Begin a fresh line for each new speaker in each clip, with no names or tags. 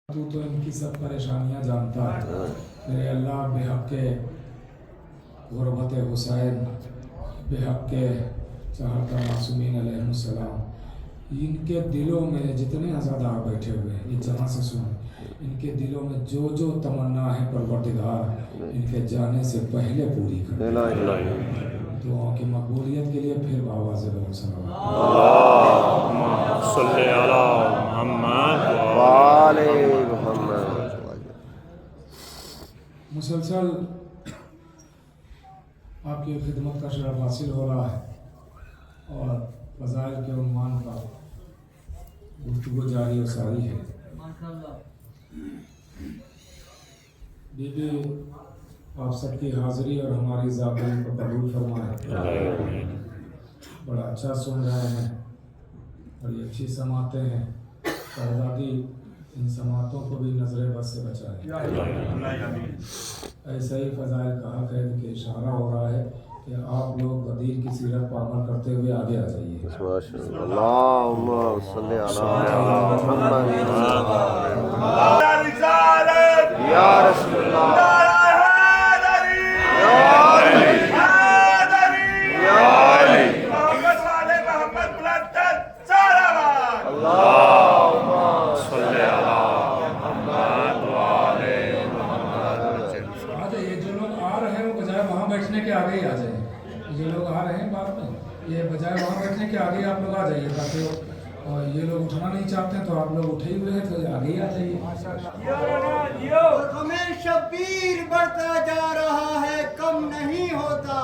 تو ان کی سب پریشانیاں جانتا ہے میرے اللہ، بحق کے غربت حسین، بحق کے چہارتا معصومین علیہ السلام، ان کے دلوں میں جتنے عزادار بیٹھے ہوئے ہیں یہ جہاں سے سنیں، ان کے دلوں میں جو جو تمنا ہے پروردگار ان کے جانے سے پہلے پوری کر دے۔ دعاؤں کی مقبولیت کے لیے پھر آواز بلند سلام
اللہم صلی علی محمد وآل محمد۔
مسلسل آپ کی خدمت کا شرف حاصل ہو رہا ہے اور فضائل کے عنوان پر گفتگو جاری و ساری ہے۔ بی بی آپ سب کی حاضری اور ہماری ذاکری کو قبول فرمائے۔ بڑا اچھا سن رہے ہیں، بڑی اچھی سماعتیں ہیں، پردادی ان سماعتوں کو بھی نظر بد سے بچائے۔ ایسا ہی فضائل کا حق ہے کہ اشارہ ہو رہا ہے کہ آپ لوگ غدیر کی سیرت پر عمل کرتے ہوئے آگے آ جائیے۔
اللہم صلی علی محمد یا رسول اللہ
آگے ہی آ جائیں، یہ لوگ آ رہے ہیں بعد میں، یہ بجائے وہاں بیٹھنے کے آگے آپ لوگ آ جائیے تاکہ یہ لوگ اٹھنا نہیں چاہتے ہیں تو آپ لوگ اٹھے ہوئے ہیں تو آگے ہی آ جائیے۔
ہمیں شبیر بڑھتا جا رہا ہے، کم نہیں ہوتا،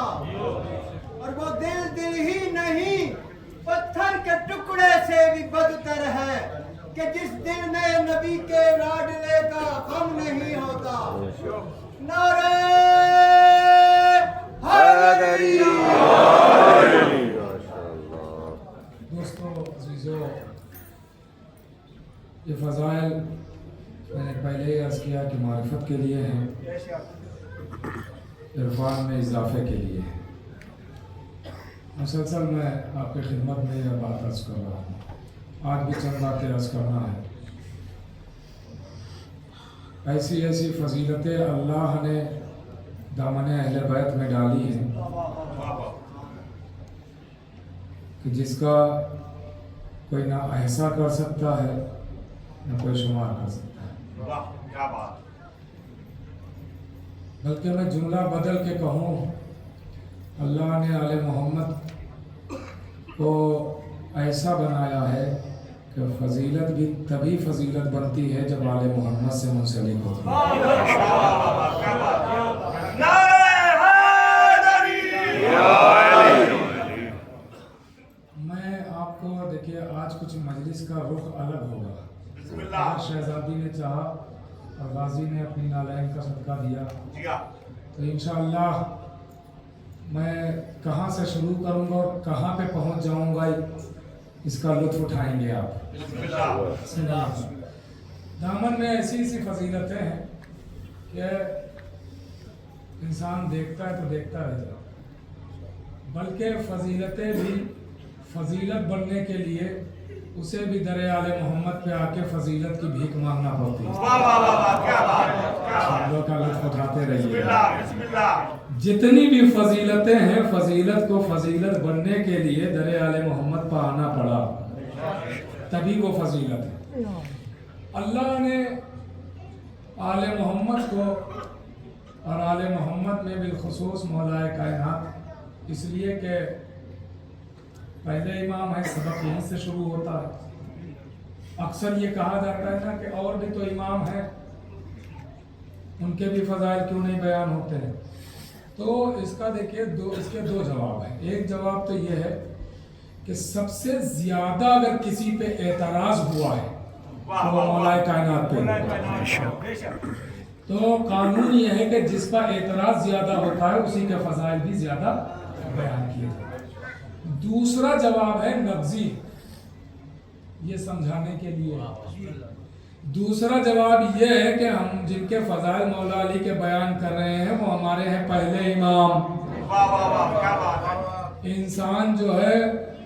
اور وہ دل ہی نہیں پتھر کے ٹکڑے سے بھی بدتر ہے کہ جس دل میں نبی کے لاڈلے کا غم نہیں ہوتا۔ نعرہ حیدری!
دوستو عزیزو، یہ فضائل میں نے پہلے ہی عرض کیا کہ معرفت کے لیے ہیں، عرفان میں اضافے کے لیے ہیں۔ مسلسل میں آپ کی خدمت میں یہ بات عرض کر رہا ہوں، آج بھی چند باتیں عرض کرنا ہے۔ ایسی ایسی فضیلتیں اللہ نے دامن اہل بیت میں ڈالی ہیں کہ جس کا کوئی نہ احصا کر سکتا ہے نہ کوئی شمار کر سکتا ہے۔ بلکہ میں جملہ بدل کے کہوں، اللہ نے آل محمد کو ایسا بنایا ہے کہ فضیلت بھی تبھی فضیلت بنتی ہے جب آل محمد سے منسلک ہوتی ہے۔ میں آپ کو دیکھیے آج کچھ مجلس کا رخ الگ ہوگا۔ ہر شہزادی نے چاہا اور غازی نے اپنی نالین کا صدقہ دیا، تو انشاءاللہ میں کہاں سے شروع کروں گا اور کہاں پہ پہنچ جاؤں گا اس کا لطف اٹھائیں گے آپ۔ دامن میں ایسی ایسی فضیلتیں ہیں کہ انسان دیکھتا ہے تو دیکھتا رہ جاتا، بلکہ فضیلتیں بھی فضیلت بننے کے لیے اسے بھی در آل محمد پہ آ کے فضیلت کی بھیک مانگنا پڑتی ہے۔ شبدوں کا لطف اٹھاتے رہیے۔ جتنی بھی فضیلتیں ہیں، فضیلت کو فضیلت بننے کے لیے در آل محمد پہ آنا پڑا، تبھی وہ فضیلت ہے۔ اللہ نے آل محمد کو اور آل محمد میں بالخصوص مولا کائنات، اس لیے کہ پہلے امام ہے، سبق یہیں سے شروع ہوتا ہے۔ اکثر یہ کہا جاتا ہے نا کہ اور بھی تو امام ہیں، ان کے بھی فضائل کیوں نہیں بیان ہوتے ہیں؟ تو اس کا دیکھیے اس کے دو جواب ہیں۔ ایک جواب تو یہ ہے کہ سب سے زیادہ اگر کسی پہ اعتراض ہوا ہے تو وہ مولا کائنات پہ، تو قانون یہ ہے کہ جس کا اعتراض زیادہ ہوتا ہے اسی کے فضائل بھی زیادہ بیان کیے جاتے ہیں۔ دوسرا جواب ہے نبذی، یہ سمجھانے کے لیے۔ دوسرا جواب یہ ہے کہ ہم جن کے فضائل مولا علی کے بیان کر رہے ہیں وہ ہمارے ہیں پہلے امام۔ انسان جو ہے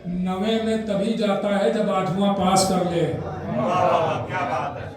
90 میں تبھی جاتا ہے جب 8واں پاس کر لے۔